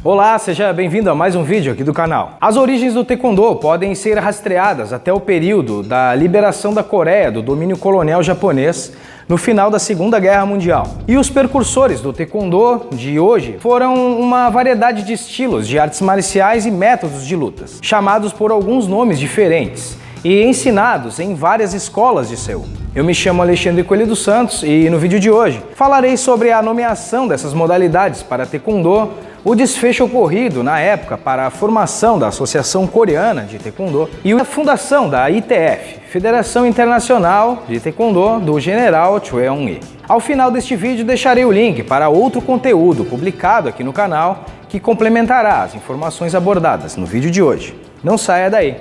Olá, seja bem-vindo a mais um vídeo aqui do canal. As origens do Taekwondo podem ser rastreadas até o período da liberação da Coreia do domínio colonial japonês no final da Segunda Guerra Mundial. E os precursores do Taekwondo de hoje foram uma variedade de estilos de artes marciais e métodos de lutas, chamados por alguns nomes diferentes e ensinados em várias escolas de Seul. Eu me chamo Alexandre Coelho dos Santos e no vídeo de hoje falarei sobre a nomeação dessas modalidades para Taekwondo, o desfecho ocorrido na época para a formação da Associação Coreana de Taekwondo e a fundação da ITF, Federação Internacional de Taekwondo do General Choi Eun-hee. Ao final deste vídeo deixarei o link para outro conteúdo publicado aqui no canal que complementará as informações abordadas no vídeo de hoje. Não saia daí!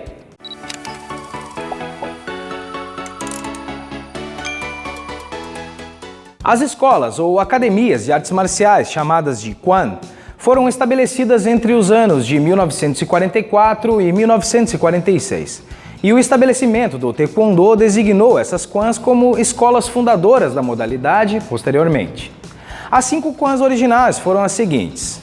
As escolas ou academias de artes marciais chamadas de Kwan foram estabelecidas entre os anos de 1944 e 1946. E o estabelecimento do Taekwondo designou essas Kwans como escolas fundadoras da modalidade posteriormente. As 5 Kwans originais foram as seguintes.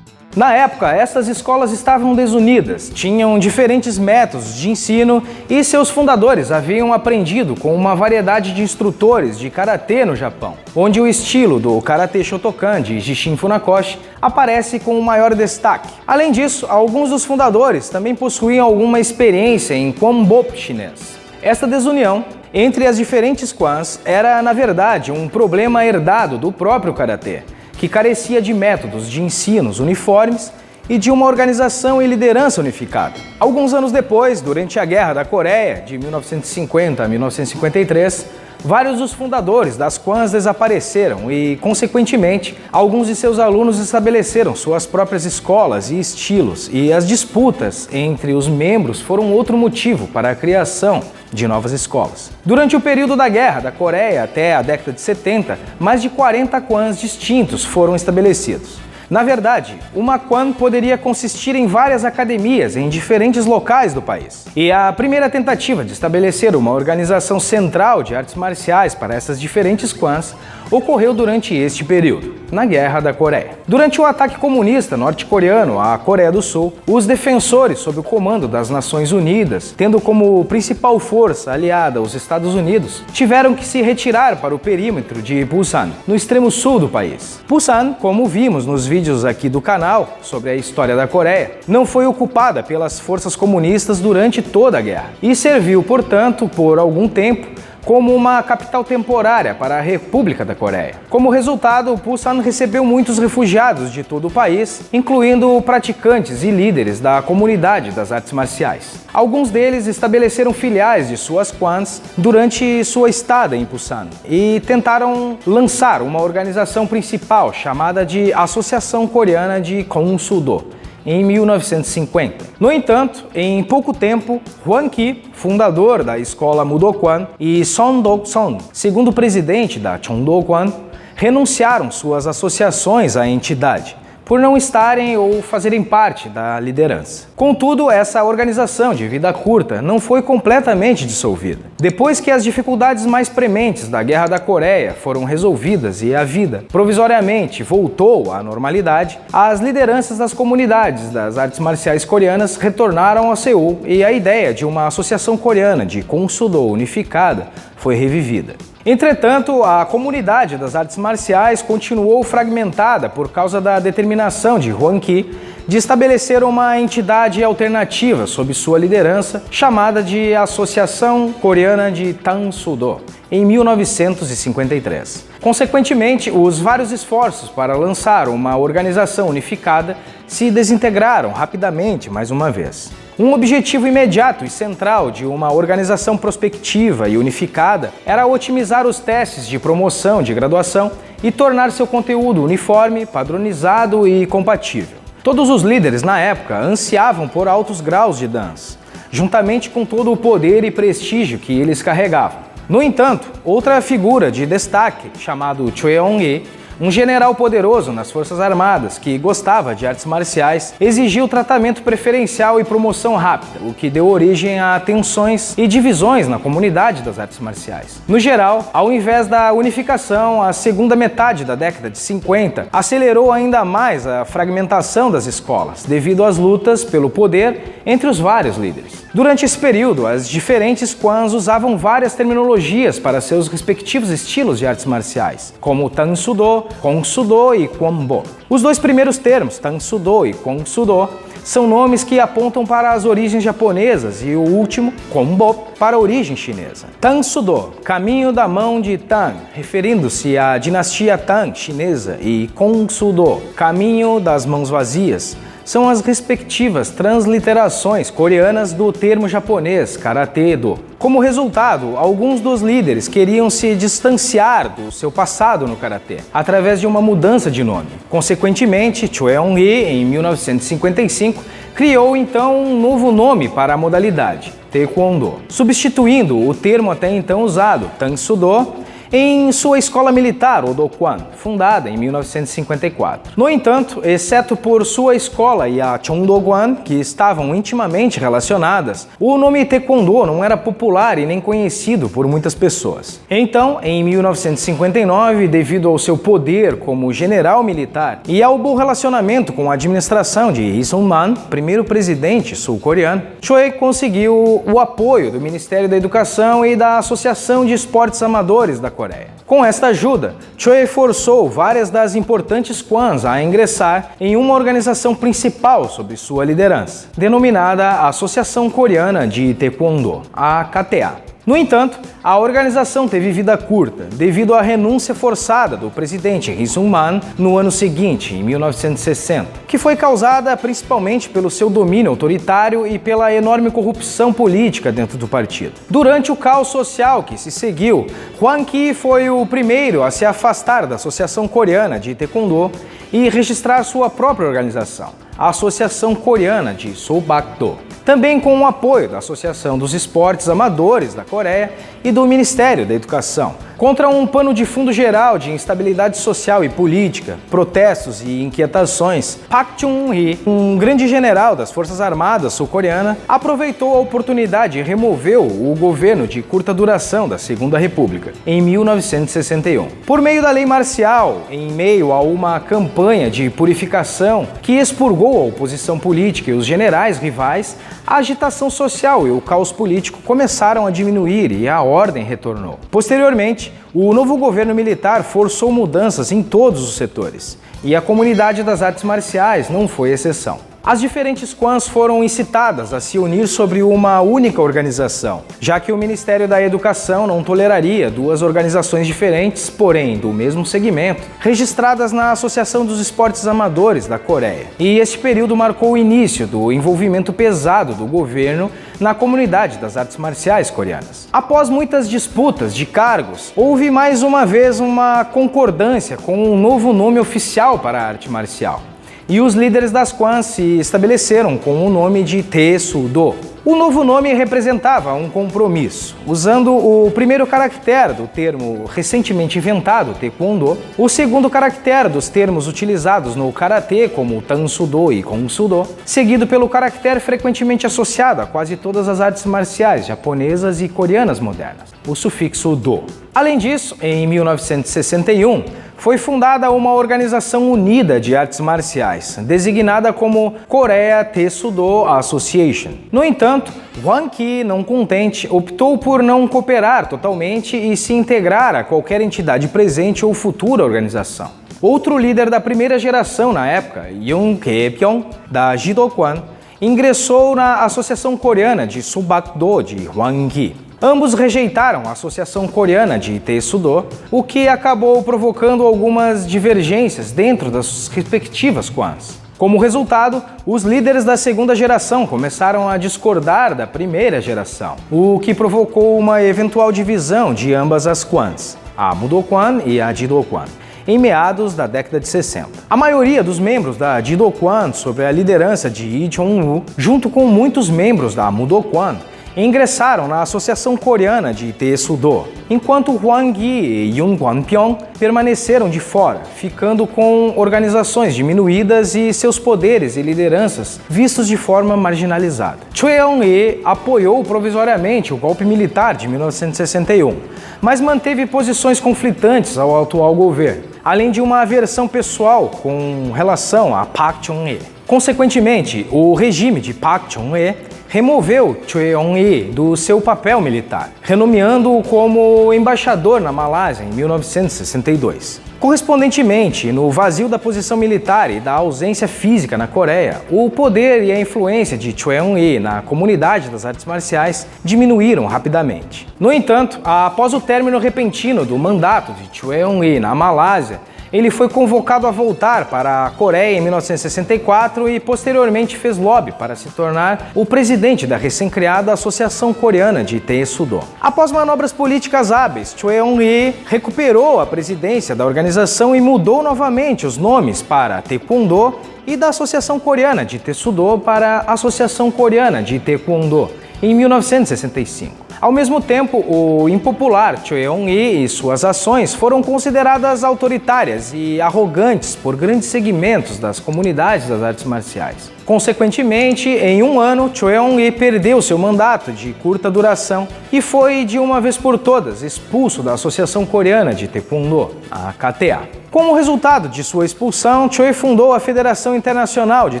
Na época, essas escolas estavam desunidas, tinham diferentes métodos de ensino e seus fundadores haviam aprendido com uma variedade de instrutores de karatê no Japão, onde o estilo do Karate Shotokan de Gishin Funakoshi aparece com o maior destaque. Além disso, alguns dos fundadores também possuíam alguma experiência em Kwanbop chinês. Esta desunião entre as diferentes Kwans era, na verdade, um problema herdado do próprio karatê, que carecia de métodos de ensinos uniformes e de uma organização e liderança unificada. Alguns anos depois, durante a Guerra da Coreia, de 1950 a 1953, vários dos fundadores das Kwans desapareceram e, consequentemente, alguns de seus alunos estabeleceram suas próprias escolas e estilos, e as disputas entre os membros foram outro motivo para a criação de novas escolas. Durante o período da Guerra da Coreia até a década de 70, mais de 40 Kwans distintos foram estabelecidos. Na verdade, uma Kwan poderia consistir em várias academias em diferentes locais do país. E a primeira tentativa de estabelecer uma organização central de artes marciais para essas diferentes Kwans ocorreu durante este período, na Guerra da Coreia. Durante o ataque comunista norte-coreano à Coreia do Sul, os defensores sob o comando das Nações Unidas, tendo como principal força aliada os Estados Unidos, tiveram que se retirar para o perímetro de Busan, no extremo sul do país. Busan, como vimos nos vídeos aqui do canal sobre a história da Coreia, não foi ocupada pelas forças comunistas durante toda a guerra e serviu, portanto, por algum tempo, como uma capital temporária para a República da Coreia. Como resultado, Busan recebeu muitos refugiados de todo o país, incluindo praticantes e líderes da comunidade das artes marciais. Alguns deles estabeleceram filiais de suas Kwans durante sua estada em Busan e tentaram lançar uma organização principal chamada de Associação Coreana de Kongsudo em 1950. No entanto, em pouco tempo, Hwang Ki, fundador da escola Mudokwan, e Son Dok-son, segundo presidente da Chongdo-kwan, renunciaram suas associações à entidade, por não estarem ou fazerem parte da liderança. Contudo, essa organização de vida curta não foi completamente dissolvida. Depois que as dificuldades mais prementes da Guerra da Coreia foram resolvidas e a vida provisoriamente voltou à normalidade, as lideranças das comunidades das artes marciais coreanas retornaram a Seul e a ideia de uma associação coreana de Kongsudo unificada foi revivida. Entretanto, a comunidade das artes marciais continuou fragmentada por causa da determinação de Hwang Ki de estabelecer uma entidade alternativa sob sua liderança, chamada de Associação Coreana de Tangsudo, em 1953. Consequentemente, os vários esforços para lançar uma organização unificada se desintegraram rapidamente mais uma vez. Um objetivo imediato e central de uma organização prospectiva e unificada era otimizar os testes de promoção de graduação e tornar seu conteúdo uniforme, padronizado e compatível. Todos os líderes na época ansiavam por altos graus de dance, juntamente com todo o poder e prestígio que eles carregavam. No entanto, outra figura de destaque, chamado Choi Eun-hee, um general poderoso nas Forças Armadas que gostava de artes marciais, exigiu tratamento preferencial e promoção rápida, o que deu origem a tensões e divisões na comunidade das artes marciais. No geral, ao invés da unificação, a segunda metade da década de 50 acelerou ainda mais a fragmentação das escolas, devido às lutas pelo poder entre os vários líderes. Durante esse período, as diferentes clans usavam várias terminologias para seus respectivos estilos de artes marciais, como Tang Soo Do, Kong Soo Do e Kwon-bo. Os dois primeiros termos, Tang Soo Do e Kong Soo Do, são nomes que apontam para as origens japonesas e o último, Kwon-bo, para a origem chinesa. Tang Soo Do, caminho da mão de Tang, referindo-se à dinastia Tang chinesa, e Kong Soo Do, caminho das mãos vazias, são as respectivas transliterações coreanas do termo japonês Karate-do. Como resultado, alguns dos líderes queriam se distanciar do seu passado no karatê, através de uma mudança de nome. Consequentemente, Choi Eun-hee, em 1955, criou então um novo nome para a modalidade, Taekwondo, substituindo o termo até então usado, Tang Soo Do, em sua escola militar, o Do-kwan, fundada em 1954. No entanto, exceto por sua escola e a Cheongdo-kwan, que estavam intimamente relacionadas, o nome Taekwondo não era popular e nem conhecido por muitas pessoas. Então, em 1959, devido ao seu poder como general militar e ao bom relacionamento com a administração de Lee Sung-man, primeiro presidente sul-coreano, Choi conseguiu o apoio do Ministério da Educação e da Associação de Esportes Amadores da Coreia. Com esta ajuda, Choi forçou várias das importantes clans a ingressar em uma organização principal sob sua liderança, denominada Associação Coreana de Taekwondo, a KTA. No entanto, a organização teve vida curta, devido à renúncia forçada do presidente Lee Sung-man no ano seguinte, em 1960, que foi causada principalmente pelo seu domínio autoritário e pela enorme corrupção política dentro do partido. Durante o caos social que se seguiu, Hwang Ki foi o primeiro a se afastar da Associação Coreana de Taekwondo e registrar sua própria organização, a Associação Coreana de Soobak-do. Também com o apoio da Associação dos Esportes Amadores da Coreia e do Ministério da Educação. Contra um pano de fundo geral de instabilidade social e política, protestos e inquietações, Park Chung-hee, um grande general das Forças Armadas sul-coreana, aproveitou a oportunidade e removeu o governo de curta duração da Segunda República, em 1961. Por meio da lei marcial, em meio a uma campanha de purificação que expurgou a oposição política e os generais rivais, a agitação social e o caos político começaram a diminuir e a ordem retornou. Posteriormente, o novo governo militar forçou mudanças em todos os setores, e a comunidade das artes marciais não foi exceção. As diferentes clans foram incitadas a se unir sobre uma única organização, já que o Ministério da Educação não toleraria duas organizações diferentes, porém do mesmo segmento, registradas na Associação dos Esportes Amadores da Coreia. E este período marcou o início do envolvimento pesado do governo na comunidade das artes marciais coreanas. Após muitas disputas de cargos, houve mais uma vez uma concordância com um novo nome oficial para a arte marcial. E os líderes das clans se estabeleceram com o nome de Tae-soo-do. O novo nome representava um compromisso, usando o primeiro caractere do termo recentemente inventado, Taekwondo, o segundo caractere dos termos utilizados no Karatê, como Tang Soo Do e Kong Soo Do, seguido pelo caractere frequentemente associado a quase todas as artes marciais japonesas e coreanas modernas, o sufixo Do. Além disso, em 1961, foi fundada uma organização unida de artes marciais, designada como Korea Tae-soo-do Association. No entanto, Hwang Ki, não contente, optou por não cooperar totalmente e se integrar a qualquer entidade presente ou futura organização. Outro líder da primeira geração na época, Yoon Tae-pyong, da Jido-kwan, ingressou na Associação Coreana de Soobak-do de Hwang Ki. Ambos rejeitaram a Associação Coreana de Tae-soo-do, o que acabou provocando algumas divergências dentro das respectivas clans. Como resultado, os líderes da segunda geração começaram a discordar da primeira geração, o que provocou uma eventual divisão de ambas as clans, a Mudo-kwan e a Jido-kwan, em meados da década de 60. A maioria dos membros da Jido-kwan, sob a liderança de Lee Chong-woo, junto com muitos membros da Mudo-kwan, e ingressaram na Associação Coreana de Tae-Soo-do, enquanto Hwang Yi e Yoon Kwon-pyong permaneceram de fora, ficando com organizações diminuídas e seus poderes e lideranças vistos de forma marginalizada. Choi Eun-hee apoiou provisoriamente o golpe militar de 1961, mas manteve posições conflitantes ao atual governo, além de uma aversão pessoal com relação a Park Chung-hee. Consequentemente, o regime de Park Chung-hee removeu Choi Eun-hee do seu papel militar, renomeando-o como embaixador na Malásia em 1962. Correspondentemente, no vazio da posição militar e da ausência física na Coreia, o poder e a influência de Choi Eun-hee na comunidade das artes marciais diminuíram rapidamente. No entanto, após o término repentino do mandato de Choi Eun-hee na Malásia, ele foi convocado a voltar para a Coreia em 1964 e posteriormente fez lobby para se tornar o presidente da recém-criada Associação Coreana de Tae-Soo-do. Após manobras políticas hábeis, Choi Eun-hee recuperou a presidência da organização e mudou novamente os nomes para Taekwondo e da Associação Coreana de Tae-Soo-do para Associação Coreana de Taekwondo em 1965. Ao mesmo tempo, o impopular Choi Eun-hee e suas ações foram consideradas autoritárias e arrogantes por grandes segmentos das comunidades das artes marciais. Consequentemente, em um ano, Choi Eun-hee perdeu seu mandato de curta duração e foi, de uma vez por todas, expulso da Associação Coreana de Taekwondo, a KTA. Como resultado de sua expulsão, Choi fundou a Federação Internacional de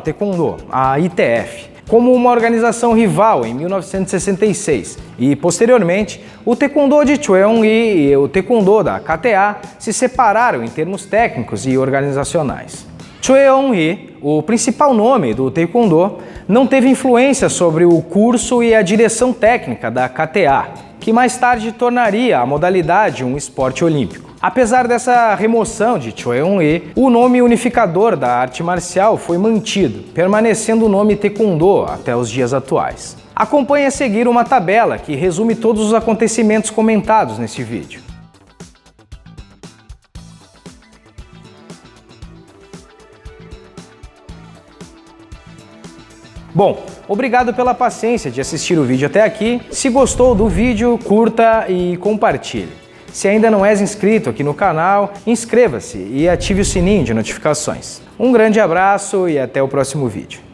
Taekwondo, a ITF, como uma organização rival em 1966 e, posteriormente, o Taekwondo de Choi Eun-hee e o Taekwondo da KTA se separaram em termos técnicos e organizacionais. Choi Eun-hee, o principal nome do Taekwondo, não teve influência sobre o curso e a direção técnica da KTA, que mais tarde tornaria a modalidade um esporte olímpico. Apesar dessa remoção de Choi Eun-hee, o nome unificador da arte marcial foi mantido, permanecendo o nome Taekwondo até os dias atuais. Acompanhe a seguir uma tabela que resume todos os acontecimentos comentados neste vídeo. Bom, obrigado pela paciência de assistir o vídeo até aqui. Se gostou do vídeo, curta e compartilhe. Se ainda não és inscrito aqui no canal, inscreva-se e ative o sininho de notificações. Um grande abraço e até o próximo vídeo.